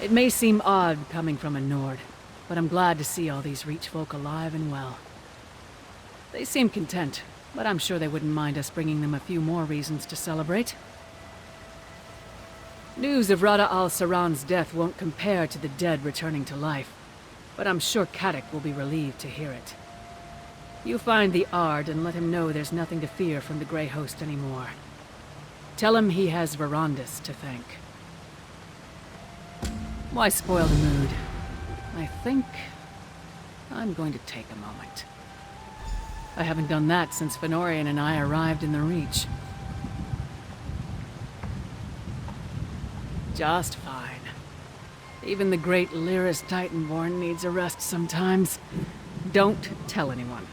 It may seem odd coming from a Nord, but I'm glad to see all these Reach folk alive and well. They seem content, but I'm sure they wouldn't mind us bringing them a few more reasons to celebrate. News of Rada al-Saran's death won't compare to the dead returning to life, but I'm sure Kadik will be relieved to hear it. You find the Ard and let him know there's nothing to fear from the Grey Host anymore. Tell him he has Verandis to thank. Why spoil the mood? I think I'm going to take a moment. I haven't done that since Fenorian and I arrived in the Reach. Just fine. Even the great Lyris Titanborn needs a rest sometimes. Don't tell anyone.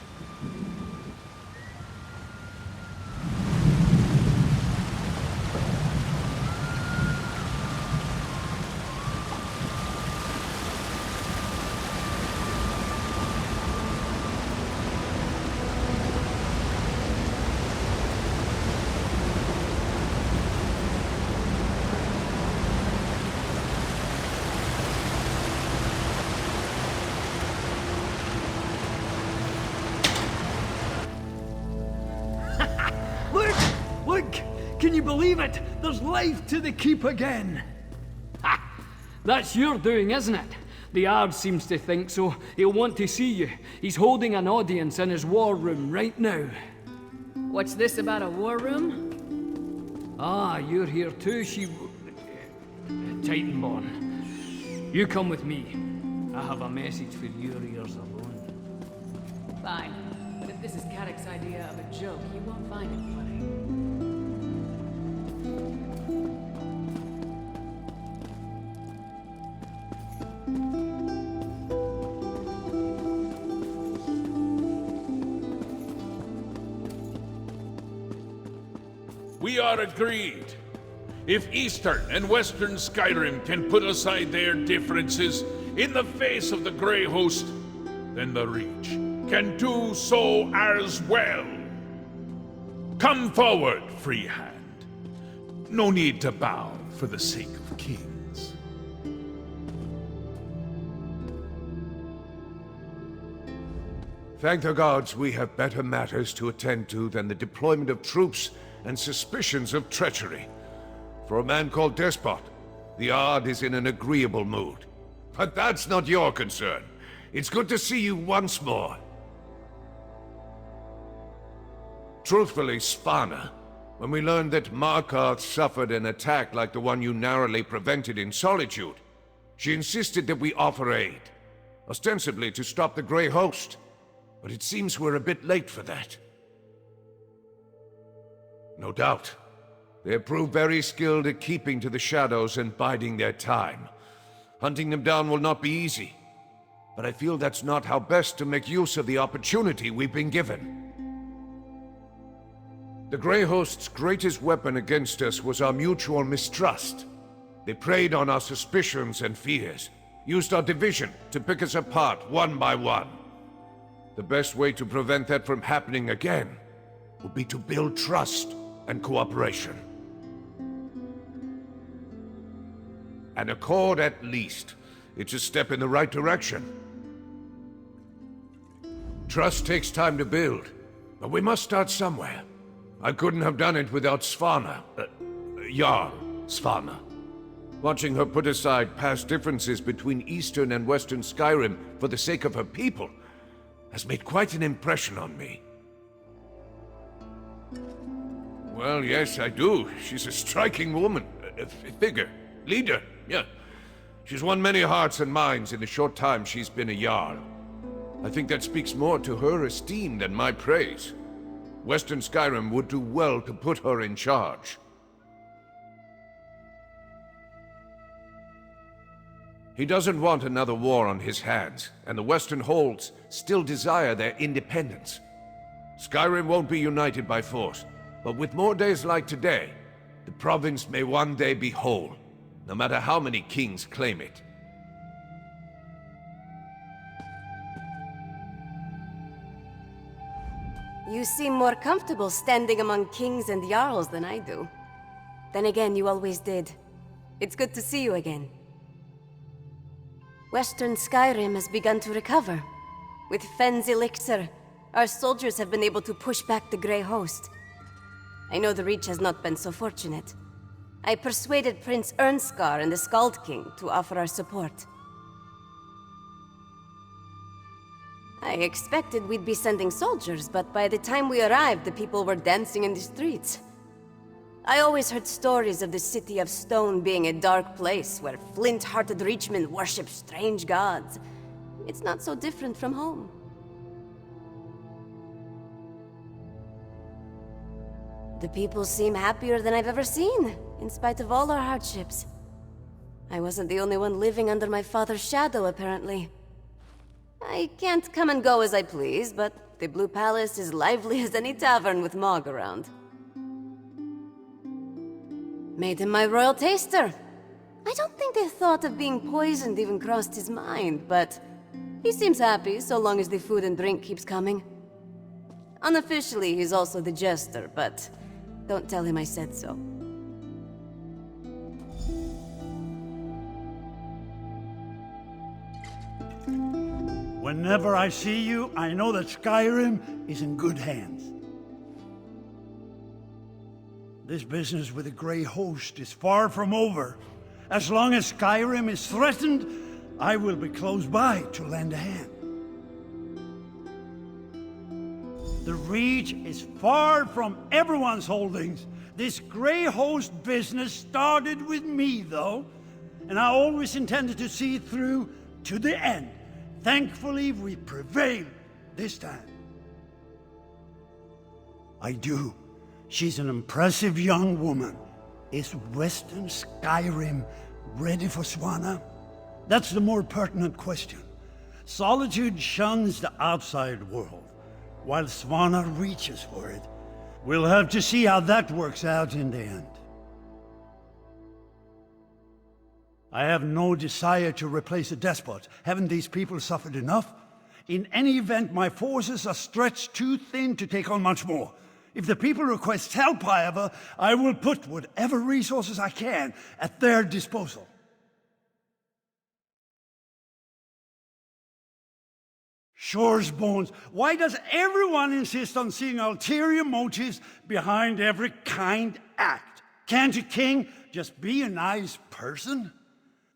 Look! Can you believe it? There's life to the keep again! Ha! That's your doing, isn't it? The Ard seems to think so. He'll want to see you. He's holding an audience in his war room right now. What's this about a war room? Ah, you're here too, Titanborn. You come with me. I have a message for your ears alone. Fine. But if this is Kadik's idea of a joke, you won't find it funny. We are agreed. If Eastern and Western Skyrim can put aside their differences in the face of the Grey Host, then the Reach can do so as well. Come forward, Freehand. No need to bow for the sake of kings. Thank the gods we have better matters to attend to than the deployment of troops and suspicions of treachery. For a man called Despot, the Ard is in an agreeable mood. But that's not your concern. It's good to see you once more. Truthfully, Svanna, when we learned that Markarth suffered an attack like the one you narrowly prevented in Solitude, she insisted that we offer aid, ostensibly to stop the Grey Host. But it seems we're a bit late for that. No doubt. They have proved very skilled at keeping to the shadows and biding their time. Hunting them down will not be easy, but I feel that's not how best to make use of the opportunity we've been given. The Grey Host's greatest weapon against us was our mutual mistrust. They preyed on our suspicions and fears, used our division to pick us apart one by one. The best way to prevent that from happening again would be to build trust and cooperation. An accord at least. It's a step in the right direction. Trust takes time to build, but we must start somewhere. I couldn't have done it without Svanna. Jarl Svanna. Watching her put aside past differences between Eastern and Western Skyrim for the sake of her people has made quite an impression on me. Well, yes, I do. She's a striking woman. A figure. Leader, yeah. She's won many hearts and minds in the short time she's been a Jarl. I think that speaks more to her esteem than my praise. Western Skyrim would do well to put her in charge. He doesn't want another war on his hands, and the Western Holds still desire their independence. Skyrim won't be united by force, but with more days like today, the province may one day be whole, no matter how many kings claim it. You seem more comfortable standing among kings and jarls than I do. Then again, you always did. It's good to see you again. Western Skyrim has begun to recover. With Fenn's elixir, our soldiers have been able to push back the Grey Host. I know the Reach has not been so fortunate. I persuaded Prince Ernskar and the Skald King to offer our support. I expected we'd be sending soldiers, but by the time we arrived, the people were dancing in the streets. I always heard stories of the City of Stone being a dark place where flint-hearted Reachmen worship strange gods. It's not so different from home. The people seem happier than I've ever seen, in spite of all our hardships. I wasn't the only one living under my father's shadow, apparently. I can't come and go as I please, but the Blue Palace is lively as any tavern with Mog around. Made him my royal taster. I don't think the thought of being poisoned even crossed his mind, but he seems happy so long as the food and drink keeps coming. Unofficially, he's also the jester, but don't tell him I said so. Whenever I see you, I know that Skyrim is in good hands. This business with the Grey Host is far from over. As long as Skyrim is threatened, I will be close by to lend a hand. The Reach is far from everyone's holdings. This Grey Host business started with me, though, and I always intended to see it through to the end. Thankfully, we prevailed this time. I do. She's an impressive young woman. Is Western Skyrim ready for Swana? That's the more pertinent question. Solitude shuns the outside world, while Swana reaches for it. We'll have to see how that works out in the end. I have no desire to replace a despot. Haven't these people suffered enough? In any event, my forces are stretched too thin to take on much more. If the people request help, however, I will put whatever resources I can at their disposal. Shore's bones. Why does everyone insist on seeing ulterior motives behind every kind act? Can't a king just be a nice person?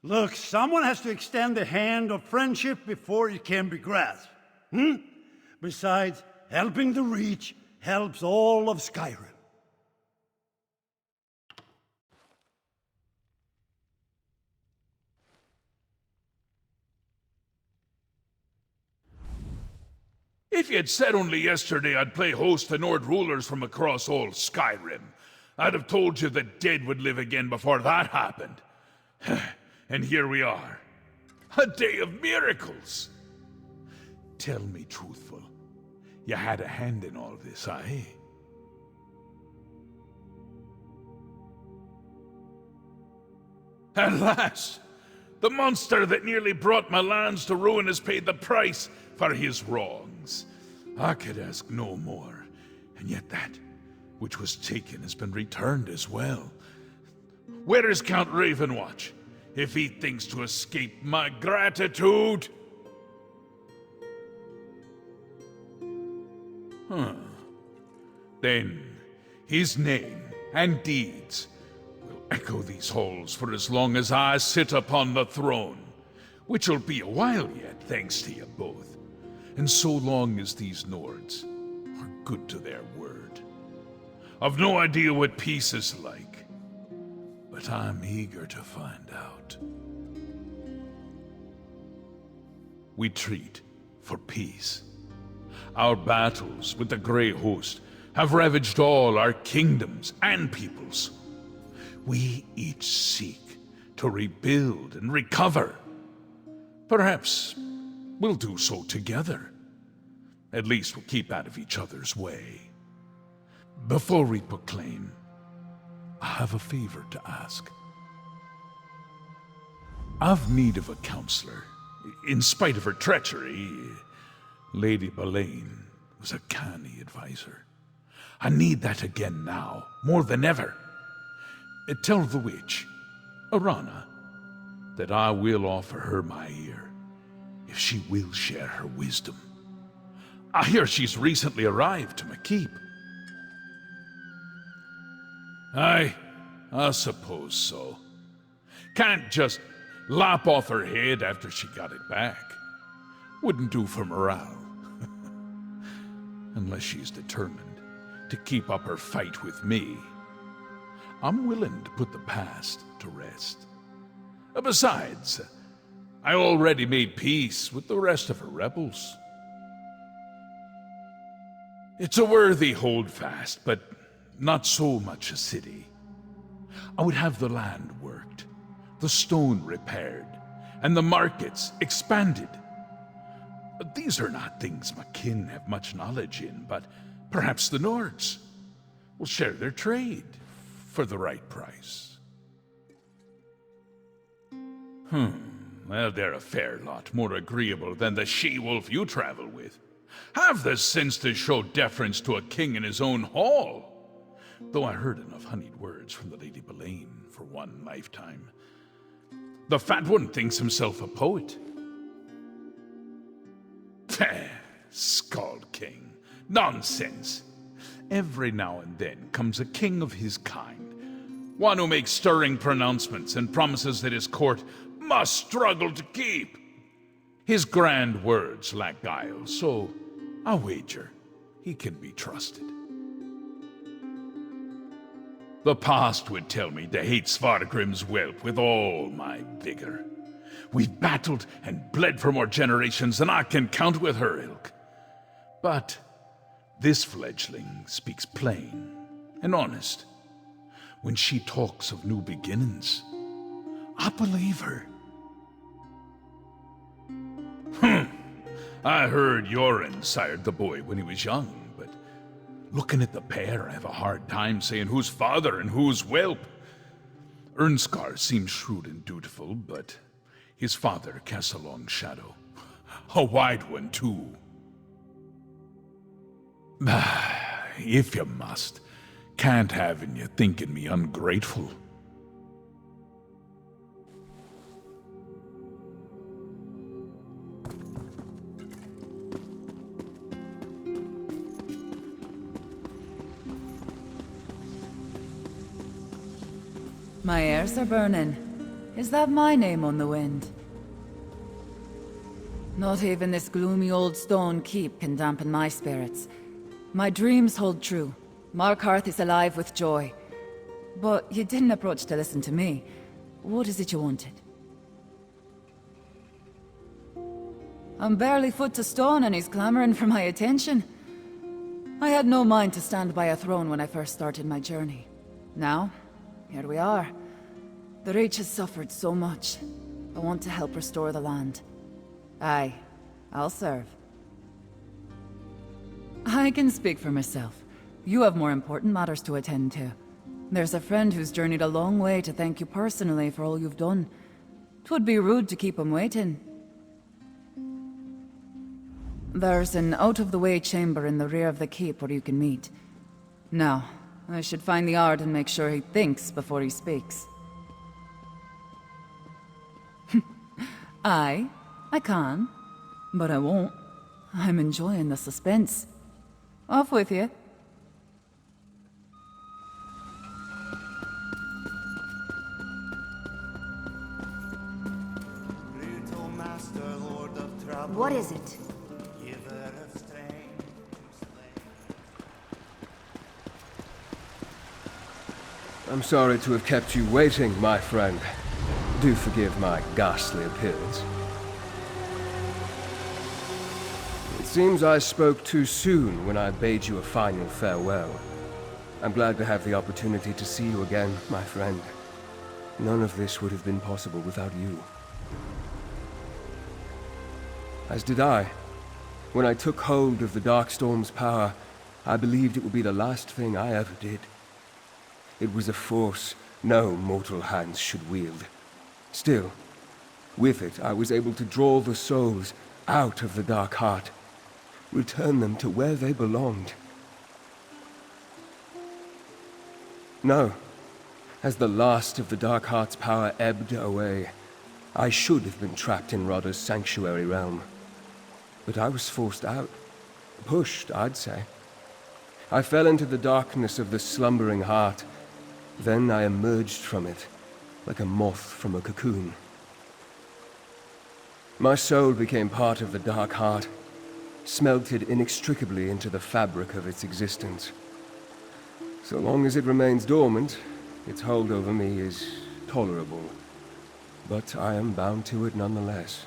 Look, someone has to extend the hand of friendship before it can be grasped. Besides, helping the Reach helps all of Skyrim. If you'd said only yesterday I'd play host to Nord rulers from across all Skyrim, I'd have told you the dead would live again before that happened. And here we are. A day of miracles! Tell me truthful, you had a hand in all this, eh? Alas! The monster that nearly brought my lands to ruin has paid the price for his wrongs. I could ask no more, and yet that which was taken has been returned as well. Where is Count Ravenwatch, if he thinks to escape my gratitude? Then his name and deeds will echo these halls for as long as I sit upon the throne, which'll be a while yet, thanks to you both, and so long as these Nords are good to their word. I've no idea what peace is like, but I'm eager to find out. We treat for peace. Our battles with the Grey Host have ravaged all our kingdoms and peoples. We each seek to rebuild and recover. Perhaps we'll do so together. At least we'll keep out of each other's way. Before we proclaim, I have a favor to ask. I've need of a counselor. In spite of her treachery, Lady Belaine was a canny advisor. I need that again now, more than ever. Tell the witch, Arana, that I will offer her my ear, if she will share her wisdom. I hear she's recently arrived to my keep. Aye, I suppose so. Can't just lop off her head after she got it back. Wouldn't do for morale. Unless she's determined to keep up her fight with me. I'm willing to put the past to rest. Besides, I already made peace with the rest of her rebels. It's a worthy holdfast, but not so much a city. I would have the land worked, the stone repaired, and the markets expanded. These are not things my kin have much knowledge in, but perhaps the Nords will share their trade for the right price. Well, they're a fair lot more agreeable than the she-wolf you travel with. Have the sense to show deference to a king in his own hall. Though I heard enough honeyed words from the Lady Belaine for one lifetime. The fat one thinks himself a poet. Scald King. Nonsense. Every now and then comes a king of his kind. One who makes stirring pronouncements and promises that his court must struggle to keep. His grand words lack guile, so I wager he can be trusted. The past would tell me to hate Svargrim's whelp with all my vigor. We've battled and bled for more generations than I can count with her ilk. But this fledgling speaks plain and honest. When she talks of new beginnings, I believe her. I heard Yoren sired the boy when he was young, but looking at the pair, I have a hard time saying who's father and who's whelp. Ernskar seems shrewd and dutiful, but his father casts a long shadow. A wide one, too. If you must, can't have in you thinking me ungrateful. My ears are burning. Is that my name on the wind? Not even this gloomy old stone keep can dampen my spirits. My dreams hold true. Markarth is alive with joy. But you didn't approach to listen to me. What is it you wanted? I'm barely foot to stone and he's clamoring for my attention. I had no mind to stand by a throne when I first started my journey. Now, here we are. The Reach has suffered so much. I want to help restore the land. Aye, I'll serve. I can speak for myself. You have more important matters to attend to. There's a friend who's journeyed a long way to thank you personally for all you've done. 'Twould be rude to keep him waiting. There's an out-of-the-way chamber in the rear of the keep where you can meet. Now, I should find the Ard and make sure he thinks before he speaks. Aye, I can, but I won't. I'm enjoying the suspense. Off with you. What is it? I'm sorry to have kept you waiting, my friend. Do forgive my ghastly appearance. It seems I spoke too soon when I bade you a final farewell. I'm glad to have the opportunity to see you again, my friend. None of this would have been possible without you. As did I. When I took hold of the Darkstorm's power, I believed it would be the last thing I ever did. It was a force no mortal hands should wield. Still, with it I was able to draw the souls out of the Dark Heart, return them to where they belonged. No, as the last of the Dark Heart's power ebbed away, I should have been trapped in Rodder's sanctuary realm. But I was forced out. Pushed, I'd say. I fell into the darkness of the slumbering heart. Then I emerged from it, like a moth from a cocoon. My soul became part of the dark heart, smelted inextricably into the fabric of its existence. So long as it remains dormant, its hold over me is tolerable. But I am bound to it nonetheless.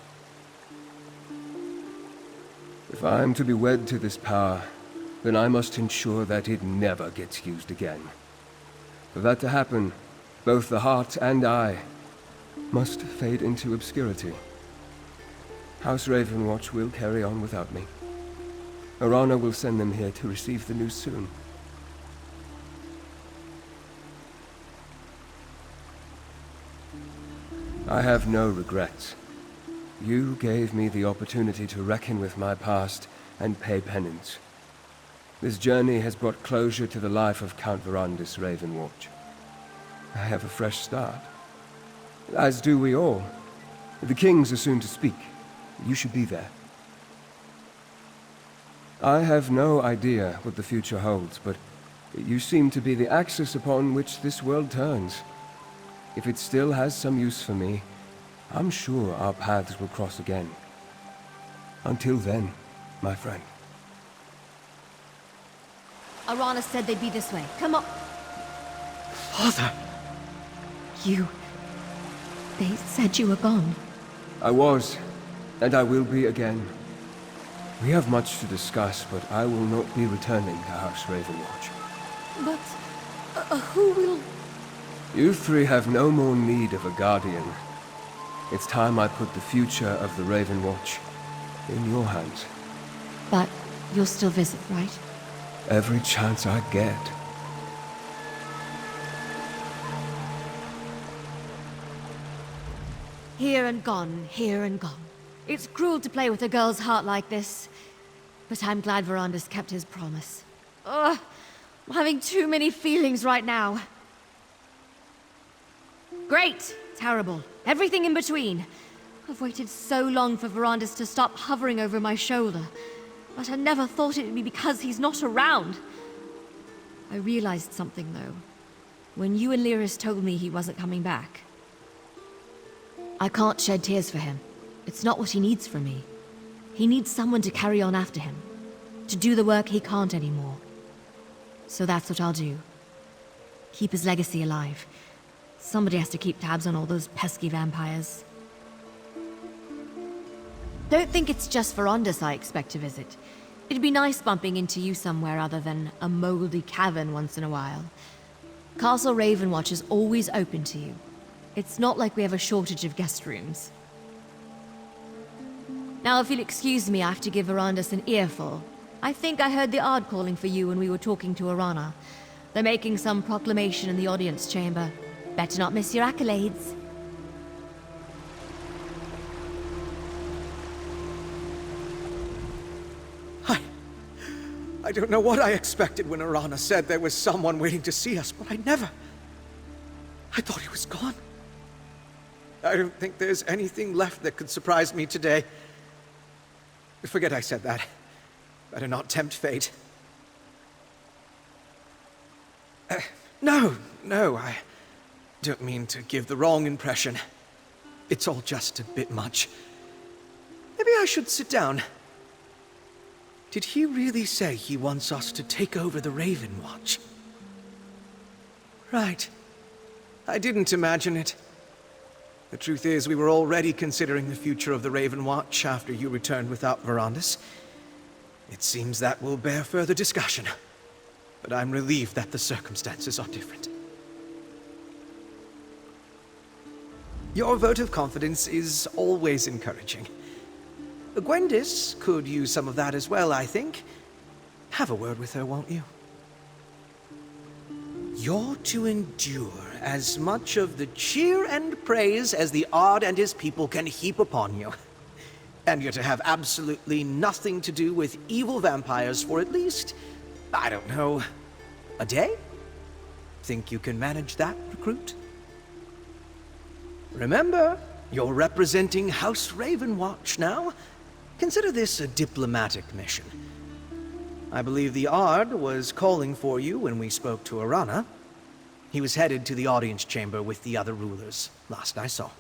If I am to be wed to this power, then I must ensure that it never gets used again. For that to happen, both the heart and I must fade into obscurity. House Ravenwatch will carry on without me. Arana will send them here to receive the news soon. I have no regrets. You gave me the opportunity to reckon with my past and pay penance. This journey has brought closure to the life of Count Verandis Ravenwatch. I have a fresh start. As do we all. The kings are soon to speak. You should be there. I have no idea what the future holds, but you seem to be the axis upon which this world turns. If it still has some use for me, I'm sure our paths will cross again. Until then, my friend. Arana said they'd be this way. Come on. Father! They said you were gone. I was, and I will be again. We have much to discuss, but I will not be returning to House Ravenwatch. But who will... You three have no more need of a guardian. It's time I put the future of the Ravenwatch in your hands. But you'll still visit, right? Every chance I get. Here and gone, here and gone. It's cruel to play with a girl's heart like this. But I'm glad Verandis kept his promise. Ugh, I'm having too many feelings right now. Great, terrible, everything in between. I've waited so long for Verandis to stop hovering over my shoulder. But I never thought it would be because he's not around. I realized something, though. When you and Lyris told me he wasn't coming back. I can't shed tears for him. It's not what he needs from me. He needs someone to carry on after him. To do the work he can't anymore. So that's what I'll do. Keep his legacy alive. Somebody has to keep tabs on all those pesky vampires. Don't think it's just Verandis I expect to visit. It'd be nice bumping into you somewhere other than a moldy cavern once in a while. Castle Ravenwatch is always open to you. It's not like we have a shortage of guest rooms. Now, if you'll excuse me, I have to give Verandis an earful. I think I heard the Ard calling for you when we were talking to Arana. They're making some proclamation in the audience chamber. Better not miss your accolades. I don't know what I expected when Arana said there was someone waiting to see us, but I thought he was gone. I don't think there's anything left that could surprise me today. Forget I said that. Better not tempt fate. No, I don't mean to give the wrong impression. It's all just a bit much. Maybe I should sit down. Did he really say he wants us to take over the Ravenwatch? Right. I didn't imagine it. The truth is, we were already considering the future of the Ravenwatch after you returned without Verandis. It seems that will bear further discussion. But I'm relieved that the circumstances are different. Your vote of confidence is always encouraging. Gwendis could use some of that as well, I think. Have a word with her, won't you? You're to endure as much of the cheer and praise as the Ard and his people can heap upon you. And you're to have absolutely nothing to do with evil vampires for at least, I don't know, a day? Think you can manage that, recruit? Remember, You're representing House Ravenwatch now? Consider this a diplomatic mission. I believe the Ard was calling for you when we spoke to Arana. He was headed to the audience chamber with the other rulers, last I saw.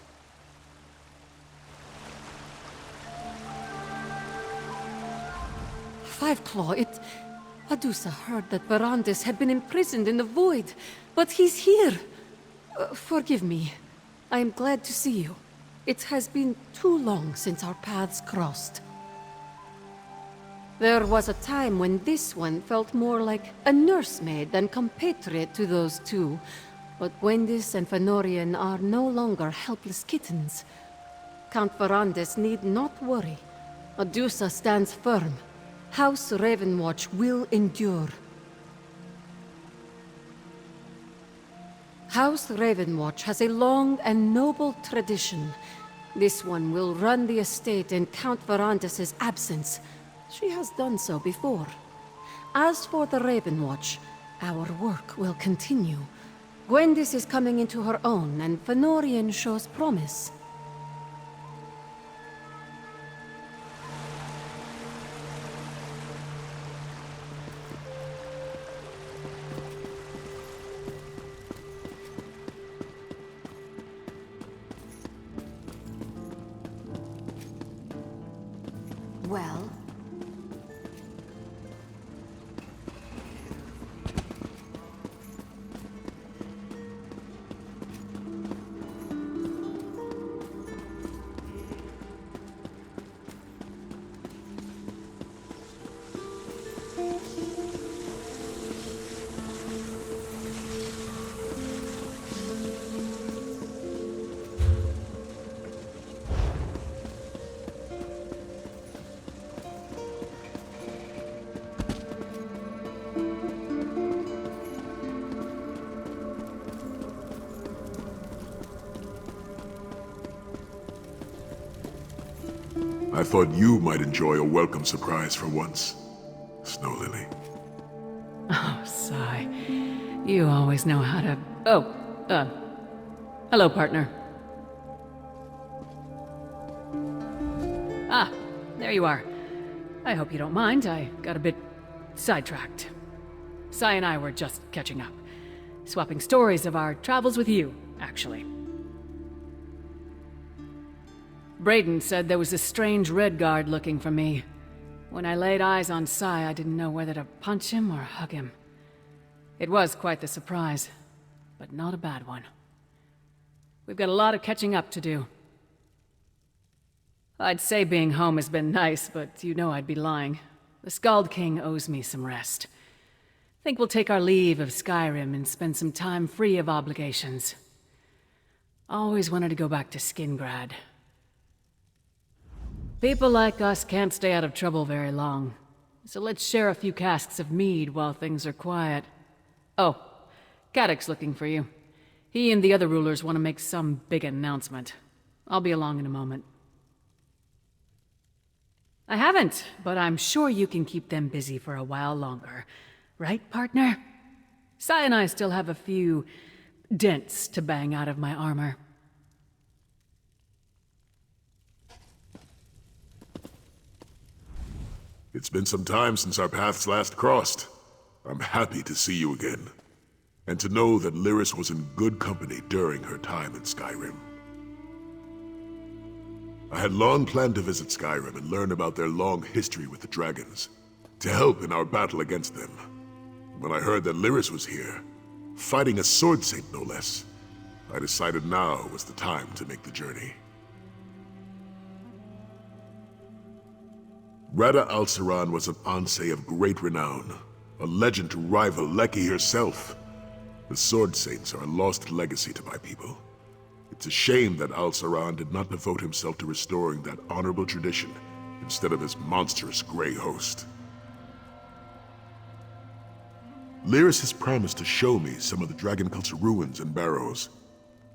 Fiveclaw, Adusa heard that Verandis had been imprisoned in the Void, but he's here. Forgive me. I am glad to see you. It has been too long since our paths crossed. There was a time when this one felt more like a nursemaid than compatriot to those two, but Gwendis and Fenorian are no longer helpless kittens. Count Verandis need not worry. Adusa stands firm. House Ravenwatch will endure. House Ravenwatch has a long and noble tradition. This one will run the estate in Count Verandis' absence. She has done so before. As for the Ravenwatch, our work will continue. Gwendis is coming into her own, and Fenorian shows promise. Well, I thought you might enjoy a welcome surprise for once, Snow Lily. Oh, sigh. You always know how to... hello, partner. Ah, there you are. I hope you don't mind, I got a bit sidetracked. Sai and I were just catching up. Swapping stories of our travels with you, actually. Brayden said there was a strange red guard looking for me. When I laid eyes on Sai, I didn't know whether to punch him or hug him. It was quite the surprise, but not a bad one. We've got a lot of catching up to do. I'd say being home has been nice, but you know I'd be lying. The Skald King owes me some rest. Think we'll take our leave of Skyrim and spend some time free of obligations. Always wanted to go back to Skingrad. People like us can't stay out of trouble very long, so let's share a few casks of mead while things are quiet. Oh, Caddock's looking for you. He and the other rulers want to make some big announcement. I'll be along in a moment. I haven't, but I'm sure you can keep them busy for a while longer. Right, partner? Sai and I still have a few dents to bang out of my armor. It's been some time since our paths last crossed. I'm happy to see you again, and to know that Lyris was in good company during her time in Skyrim. I had long planned to visit Skyrim and learn about their long history with the dragons, to help in our battle against them. When I heard that Lyris was here, fighting a sword saint no less, I decided now was the time to make the journey. Rada al-Saran was an Ansei of great renown, a legend to rival Leki herself. The Sword Saints are a lost legacy to my people. It's a shame that al-Saran did not devote himself to restoring that honorable tradition instead of his monstrous Grey Host. Lyris has promised to show me some of the Dragon Cult's ruins and barrows.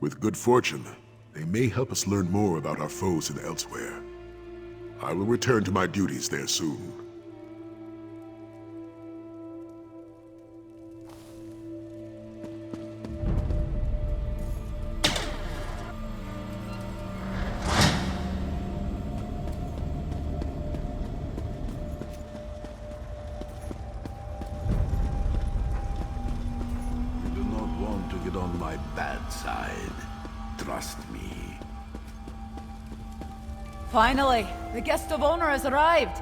With good fortune, they may help us learn more about our foes in elsewhere. I will return to my duties there soon. Trust me. Finally, the guest of honor has arrived.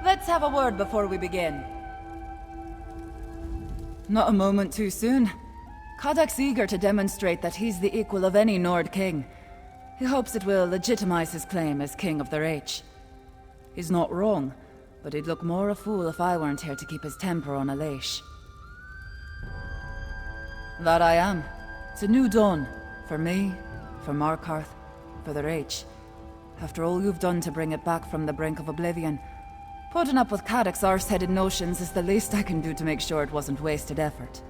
Let's have a word before we begin. Not a moment too soon. Kadak's eager to demonstrate that he's the equal of any Nord king. He hopes it will legitimize his claim as king of the Reach. He's not wrong, but he'd look more a fool if I weren't here to keep his temper on a leash. That I am. It's a new dawn. For me, for Markarth, for the Reach. After all you've done to bring it back from the brink of oblivion, putting up with Kadak's arse-headed notions is the least I can do to make sure it wasn't wasted effort.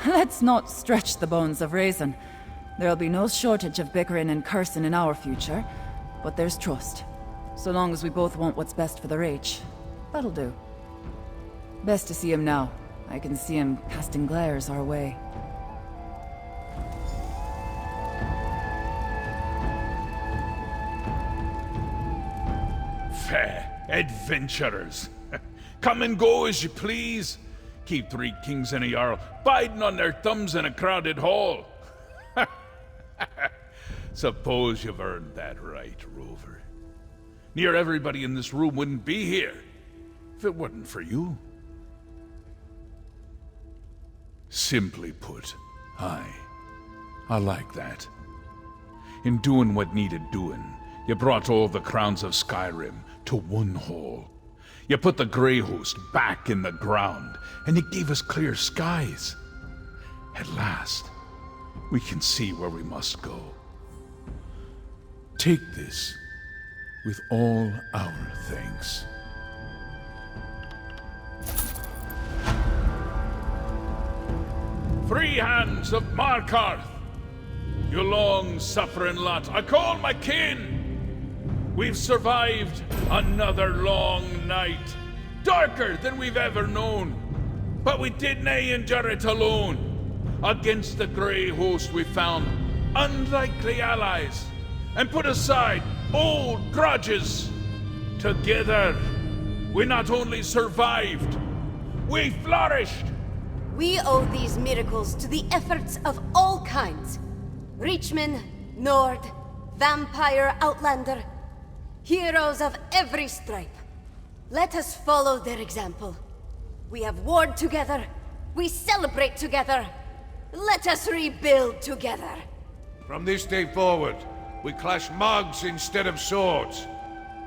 Let's not stretch the bones of reason. There'll be no shortage of bickering and cursing in our future, but there's trust. So long as we both want what's best for the Reach, that'll do. Best to see him now. I can see him casting glares our way. Fair adventurers. Come and go as you please. Keep 3 kings and a jarl biding on their thumbs in a crowded hall. Suppose you've earned that right, Rover. Near everybody in this room wouldn't be here if it wasn't for you. Simply put, I like that. In doing what needed doing, you brought all the crowns of Skyrim to one hall. You put the DHoS back in the ground, and you gave us clear skies. At last, we can see where we must go. Take this with all our thanks. Free hands of Markarth, you long-suffering lot, I call my kin. We've survived another long night, darker than we've ever known. But we didn't endure it alone. Against the DHoS we found unlikely allies, and put aside old grudges. Together, we not only survived, we flourished. We owe these miracles to the efforts of all kinds. Reachmen, Nord, Vampire, Outlander. Heroes of every stripe. Let us follow their example. We have warred together. We celebrate together. Let us rebuild together. From this day forward, we clash mugs instead of swords.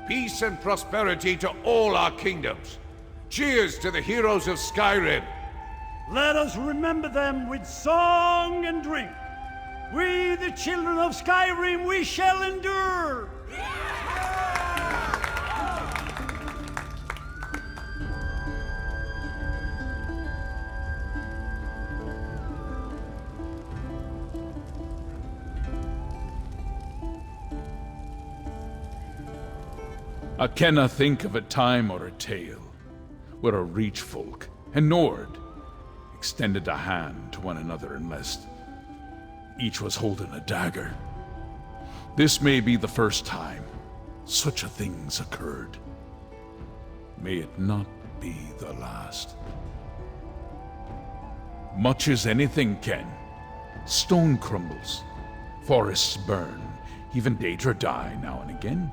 Peace and prosperity to all our kingdoms. Cheers to the heroes of Skyrim. Let us remember them with song and drink. We, the children of Skyrim, we shall endure. I cannot think of a time or a tale where a Reach folk and Nord extended a hand to one another unless each was holding a dagger. This may be the first time such a thing's occurred. May it not be the last. Much as anything can, stone crumbles, forests burn, even Daedra die now and again.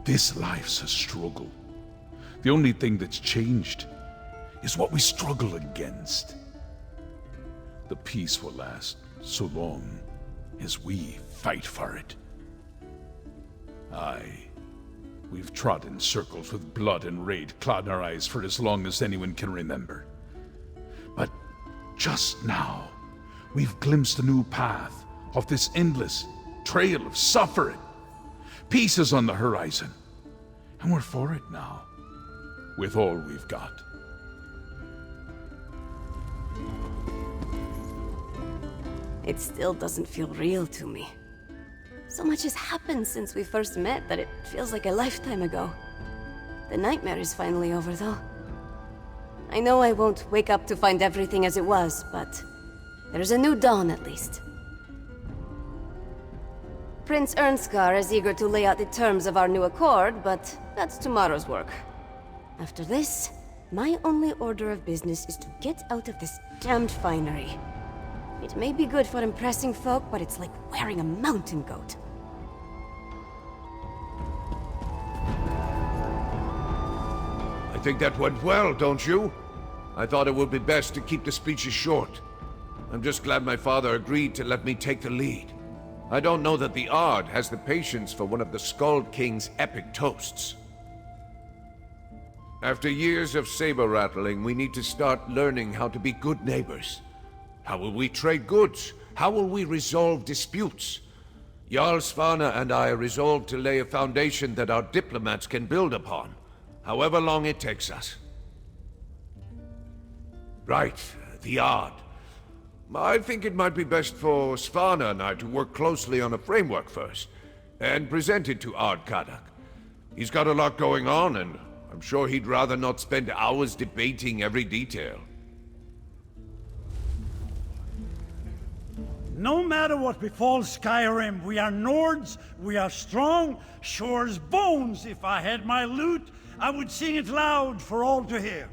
This life's a struggle. The only thing that's changed is what we struggle against. The peace will last so long as we fight for it. Aye, we've trod in circles with blood and raid clouding our eyes for as long as anyone can remember. But just now, we've glimpsed a new path of this endless trail of suffering. Peace is on the horizon, and we're for it now, with all we've got. It still doesn't feel real to me. So much has happened since we first met that it feels like a lifetime ago. The nightmare is finally over, though. I know I won't wake up to find everything as it was, but there's a new dawn at least. Prince Ernskar is eager to lay out the terms of our new accord, but that's tomorrow's work. After this, my only order of business is to get out of this damned finery. It may be good for impressing folk, but it's like wearing a mountain goat. I think that went well, don't you? I thought it would be best to keep the speeches short. I'm just glad my father agreed to let me take the lead. I don't know that the Ard has the patience for one of the Skald King's epic toasts. After years of saber-rattling, we need to start learning how to be good neighbors. How will we trade goods? How will we resolve disputes? Jarl Svanna and I are resolved to lay a foundation that our diplomats can build upon, however long it takes us. Right, the Ard. I think it might be best for Svanna and I to work closely on a framework first, and present it to Ard Kadak. He's got a lot going on, and I'm sure he'd rather not spend hours debating every detail. No matter what befalls Skyrim, we are Nords, we are strong, sure as bones. If I had my lute, I would sing it loud for all to hear.